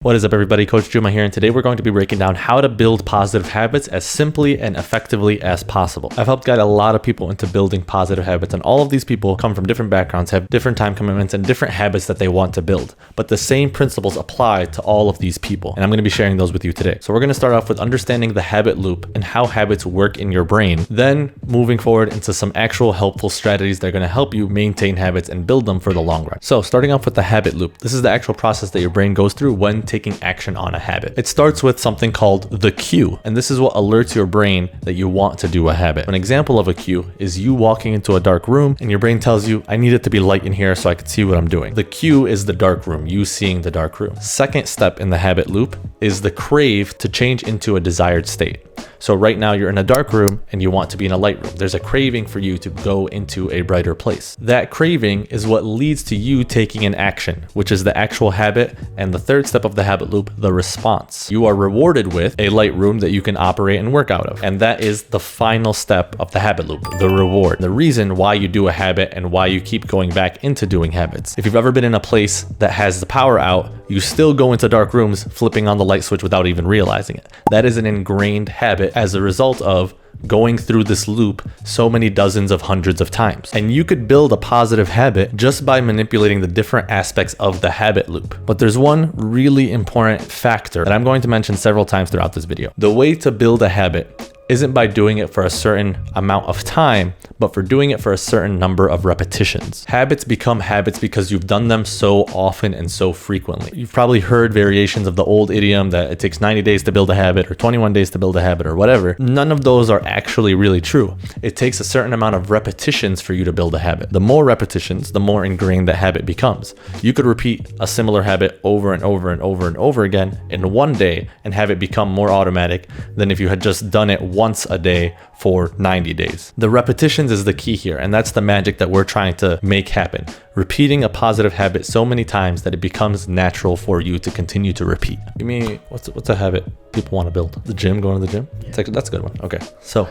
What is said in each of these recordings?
What is up, everybody? Coach Juma here, and today we're going to be breaking down how to build positive habits as simply and effectively as possible. I've helped guide a lot of people into building positive habits, and all of these people come from different backgrounds, have different time commitments, and different habits that they want to build. But the same principles apply to all of these people, and I'm going to be sharing those with you today. So we're going to start off with understanding the habit loop and how habits work in your brain, then moving forward into some actual helpful strategies that are going to help you maintain habits and build them for the long run. So starting off with the habit loop, this is the actual process that your brain goes through when taking action on a habit. It starts with something called the cue, and this is what alerts your brain that you want to do a habit. An example of a cue is you walking into a dark room and your brain tells you, I need it to be light in here so I can see what I'm doing. The cue is the dark room, you seeing the dark room. Second step in the habit loop is the crave to change into a desired state. So right now you're in a dark room and you want to be in a light room. There's a craving for you to go into a brighter place. That craving is what leads to you taking an action, which is the actual habit. And the third step of the habit loop, the response. You are rewarded with a light room that you can operate and work out of. And that is the final step of the habit loop, the reward. The reason why you do a habit and why you keep going back into doing habits. If you've ever been in a place that has the power out, you still go into dark rooms flipping on the light switch without even realizing it. That is an ingrained habit as a result of going through this loop so many dozens of hundreds of times. And you could build a positive habit just by manipulating the different aspects of the habit loop. But there's one really important factor that I'm going to mention several times throughout this video. The way to build a habit isn't by doing it for a certain amount of time, but for doing it for a certain number of repetitions. Habits become habits because you've done them so often and so frequently. You've probably heard variations of the old idiom that it takes 90 days to build a habit or 21 days to build a habit or whatever. None of those are actually really true. It takes a certain amount of repetitions for you to build a habit. The more repetitions, the more ingrained that habit becomes. You could repeat a similar habit over and over and over and over again in one day and have it become more automatic than if you had just done it once a day for 90 days. The repetitions is the key here, and that's the magic that we're trying to make happen. Repeating a positive habit so many times that it becomes natural for you to continue to repeat. You mean, what's a habit people want to build? The gym, going to the gym? Yeah. That's a good one. Okay, so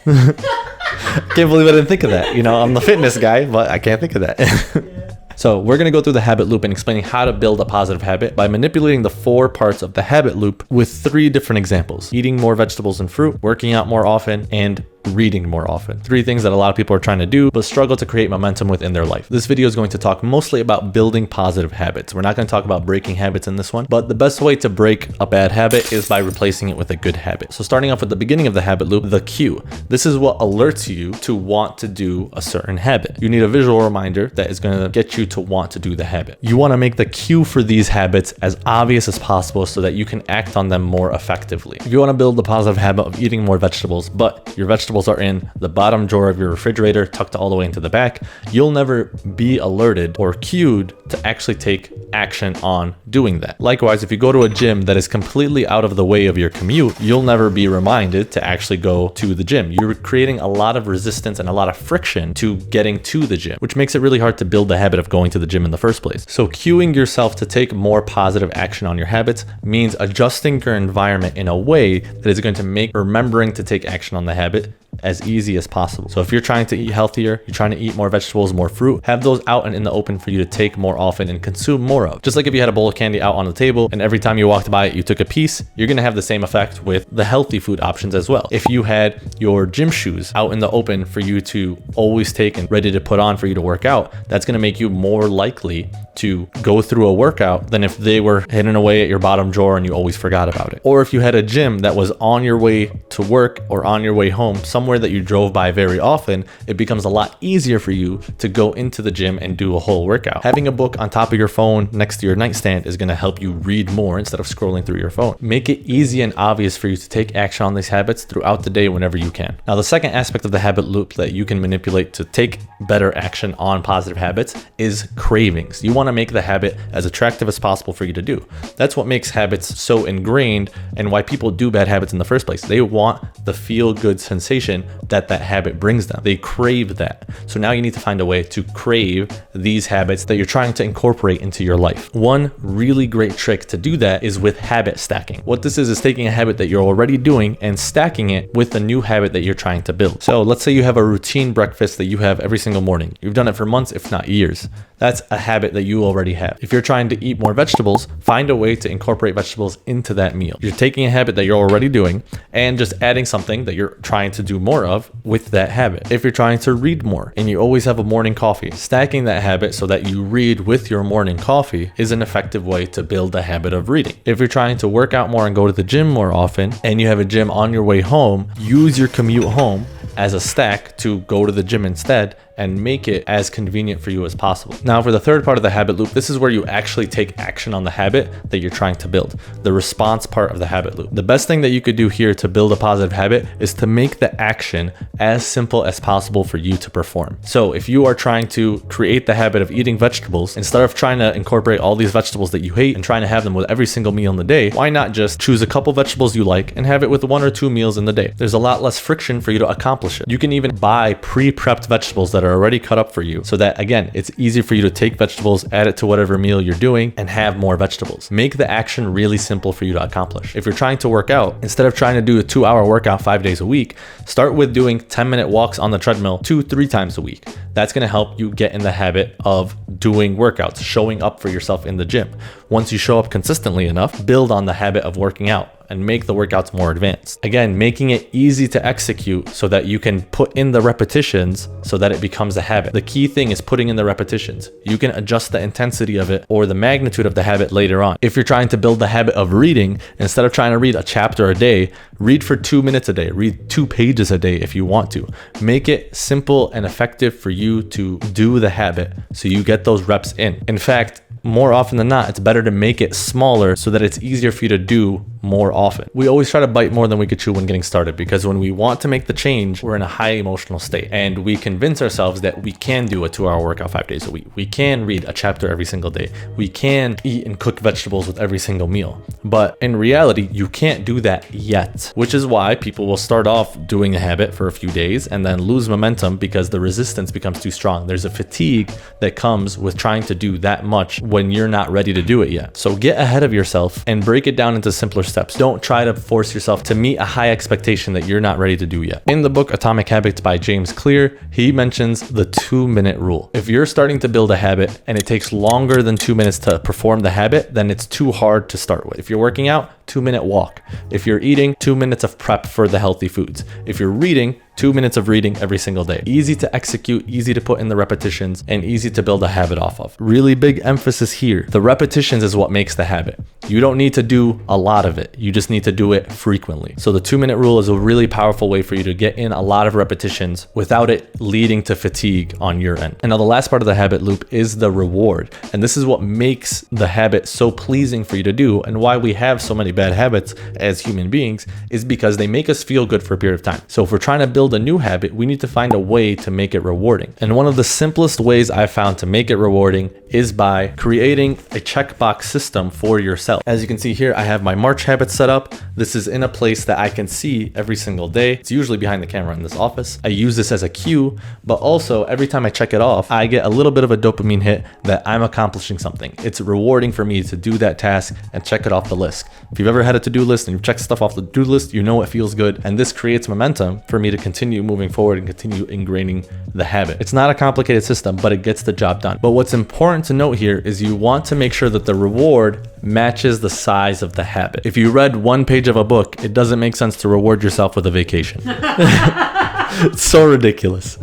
can't believe I didn't think of that. You know, I'm the fitness guy, but I can't think of that. So we're going to go through the habit loop and explaining how to build a positive habit by manipulating the 4 parts of the habit loop with 3 different examples: eating more vegetables and fruit, working out more often, and reading more often. 3 things that a lot of people are trying to do but struggle to create momentum within their life. This video is going to talk mostly about building positive habits. We're not going to talk about breaking habits in this one, but the best way to break a bad habit is by replacing it with a good habit. So starting off at the beginning of the habit loop, the cue. This is what alerts you to want to do a certain habit. You need a visual reminder that is going to get you to want to do the habit. You want to make the cue for these habits as obvious as possible so that you can act on them more effectively. If you want to build the positive habit of eating more vegetables, but your vegetables are in the bottom drawer of your refrigerator tucked all the way into the back, you'll never be alerted or cued to actually take action on doing that. Likewise, if you go to a gym that is completely out of the way of your commute, you'll never be reminded to actually go to the gym. You're creating a lot of resistance and a lot of friction to getting to the gym, which makes it really hard to build the habit of going to the gym in the first place. So cueing yourself to take more positive action on your habits means adjusting your environment in a way that is going to make remembering to take action on the habit as easy as possible. So if you're trying to eat healthier, you're trying to eat more vegetables, more fruit, have those out and in the open for you to take more often and consume more of. Just like if you had a bowl of candy out on the table and every time you walked by it, you took a piece, you're going to have the same effect with the healthy food options as well. If you had your gym shoes out in the open for you to always take and ready to put on for you to work out, that's going to make you more likely to go through a workout than if they were hidden away at your bottom drawer and you always forgot about it. Or if you had a gym that was on your way to work or on your way home, somewhere that you drove by very often, it becomes a lot easier for you to go into the gym and do a whole workout. Having a book on top of your phone next to your nightstand is going to help you read more instead of scrolling through your phone. Make it easy and obvious for you to take action on these habits throughout the day whenever you can. Now, the second aspect of the habit loop that you can manipulate to take better action on positive habits is cravings. You want to make the habit as attractive as possible for you to do. That's what makes habits so ingrained and why people do bad habits in the first place. They want the feel-good sensation gratification that habit brings them. They crave that. So now you need to find a way to crave these habits that you're trying to incorporate into your life. One really great trick to do that is with habit stacking. What this is taking a habit that you're already doing and stacking it with a new habit that you're trying to build. So let's say you have a routine breakfast that you have every single morning. You've done it for months, if not years. That's a habit that you already have. If you're trying to eat more vegetables, find a way to incorporate vegetables into that meal. You're taking a habit that you're already doing and just adding something that you're trying to do more of with that habit. If you're trying to read more and you always have a morning coffee, stacking that habit so that you read with your morning coffee is an effective way to build a habit of reading. If you're trying to work out more and go to the gym more often and you have a gym on your way home, use your commute home as a stack to go to the gym instead and make it as convenient for you as possible. Now for the third part of the habit loop, this is where you actually take action on the habit that you're trying to build, the response part of the habit loop. The best thing that you could do here to build a positive habit is to make the action as simple as possible for you to perform. So if you are trying to create the habit of eating vegetables, instead of trying to incorporate all these vegetables that you hate and trying to have them with every single meal in the day, why not just choose a couple vegetables you like and have it with 1 or 2 meals in the day? There's a lot less friction for you to accomplish it. You can even buy pre-prepped vegetables that are already cut up for you so that, again, it's easy for you to take vegetables, add it to whatever meal you're doing, and have more vegetables. Make the action really simple for you to accomplish. If you're trying to work out, instead of trying to do a 2-hour workout 5 days a week, start with doing 10-minute walks on the treadmill 2-3 times a week. That's going to help you get in the habit of doing workouts, showing up for yourself in the gym. Once you show up consistently enough, build on the habit of working out and make the workouts more advanced. Again, making it easy to execute so that you can put in the repetitions so that it becomes a habit. The key thing is putting in the repetitions. You can adjust the intensity of it or the magnitude of the habit later on. If you're trying to build the habit of reading, instead of trying to read a chapter a day, read for 2 minutes a day, read 2 pages a day if you want to. Make it simple and effective for you to do the habit so you get those reps in. In fact, more often than not, it's better to make it smaller so that it's easier for you to do more often. We always try to bite more than we could chew when getting started, because when we want to make the change, we're in a high emotional state and we convince ourselves that we can do a 2-hour workout 5 days a week. We can read a chapter every single day. We can eat and cook vegetables with every single meal. But in reality, you can't do that yet, which is why people will start off doing a habit for a few days and then lose momentum because the resistance becomes too strong. There's a fatigue that comes with trying to do that much when you're not ready to do it yet. So get ahead of yourself and break it down into simpler steps. Don't try to force yourself to meet a high expectation that you're not ready to do yet. In the book Atomic Habits by James Clear, he mentions the 2-minute rule. If you're starting to build a habit and it takes longer than 2 minutes to perform the habit, then it's too hard to start with. If you're working out, 2-minute walk. If you're eating, 2 minutes of prep for the healthy foods. If you're reading, 2 minutes of reading every single day. Easy to execute, easy to put in the repetitions, and easy to build a habit off of. Really big emphasis here. The repetitions is what makes the habit. You don't need to do a lot of it. You just need to do it frequently. So the 2-minute rule is a really powerful way for you to get in a lot of repetitions without it leading to fatigue on your end. And now the last part of the habit loop is the reward. And this is what makes the habit so pleasing for you to do, and why we have so many bad habits as human beings is because they make us feel good for a period of time. So if we're trying to build a new habit, we need to find a way to make it rewarding. And one of the simplest ways I've found to make it rewarding is by creating a checkbox system for yourself. As you can see here, I have my March habits set up. This is in a place that I can see every single day. It's usually behind the camera in this office. I use this as a cue, but also every time I check it off, I get a little bit of a dopamine hit that I'm accomplishing something. It's rewarding for me to do that task and check it off the list. If you've ever had a to-do list and you've checked stuff off the to-do list, you know it feels good. And this creates momentum for me to continue moving forward and continue ingraining the habit. It's not a complicated system, but it gets the job done. But what's important to note here is you want to make sure that the reward matches the size of the habit. If you read 1 page of a book, it doesn't make sense to reward yourself with a vacation. It's so ridiculous.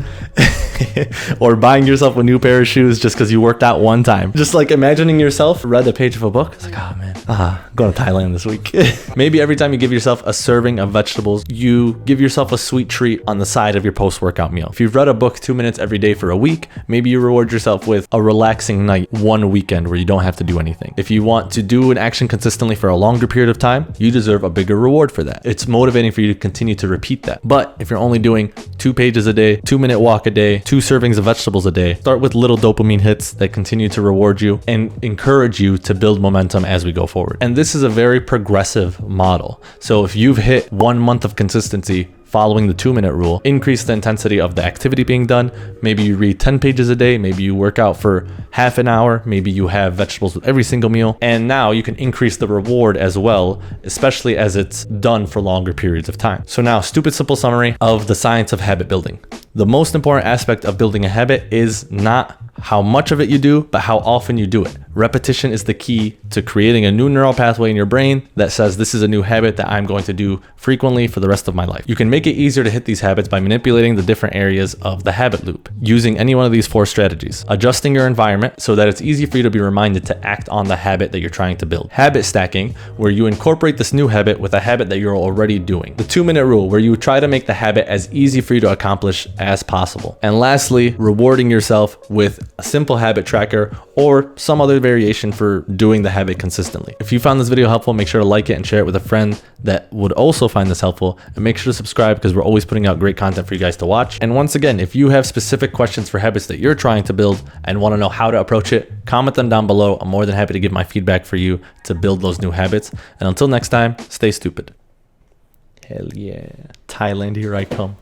Or buying yourself a new pair of shoes just because you worked out one time. Just like imagining yourself read a page of a book. It's like, oh man, going to Thailand this week. Maybe every time you give yourself a serving of vegetables, you give yourself a sweet treat on the side of your post-workout meal. If you've read a book 2 minutes every day for a week, maybe you reward yourself with a relaxing night one weekend where you don't have to do anything. If you want to do an action consistently for a longer period of time, you deserve a bigger reward for that. It's motivating for you to continue to repeat that. But if you're only doing 2 pages a day, 2-minute walk a day, 2 servings of vegetables a day, start with little dopamine hits that continue to reward you and encourage you to build momentum as we go forward. And this is a very progressive model. So if you've hit 1 month of consistency, following the 2-minute rule, increase the intensity of the activity being done. Maybe you read 10 pages a day, maybe you work out for half an hour, maybe you have vegetables with every single meal. And now you can increase the reward as well, especially as it's done for longer periods of time. So now, stupid simple summary of the science of habit building. The most important aspect of building a habit is not how much of it you do, but how often you do it. Repetition is the key to creating a new neural pathway in your brain that says this is a new habit that I'm going to do frequently for the rest of my life. You can make it easier to hit these habits by manipulating the different areas of the habit loop using any one of these 4 strategies. Adjusting your environment so that it's easy for you to be reminded to act on the habit that you're trying to build. Habit stacking, where you incorporate this new habit with a habit that you're already doing. The 2-minute rule, where you try to make the habit as easy for you to accomplish as possible. And lastly, rewarding yourself with a simple habit tracker or some other variation for doing the habit consistently. If you found this video helpful, make sure to like it and share it with a friend that would also find this helpful, and make sure to subscribe because we're always putting out great content for you guys to watch. And once again, if you have specific questions for habits that you're trying to build and want to know how to approach it, comment them down below. I'm more than happy to give my feedback for you to build those new habits. And until next time, stay stupid. Hell yeah. Thailand, here I come.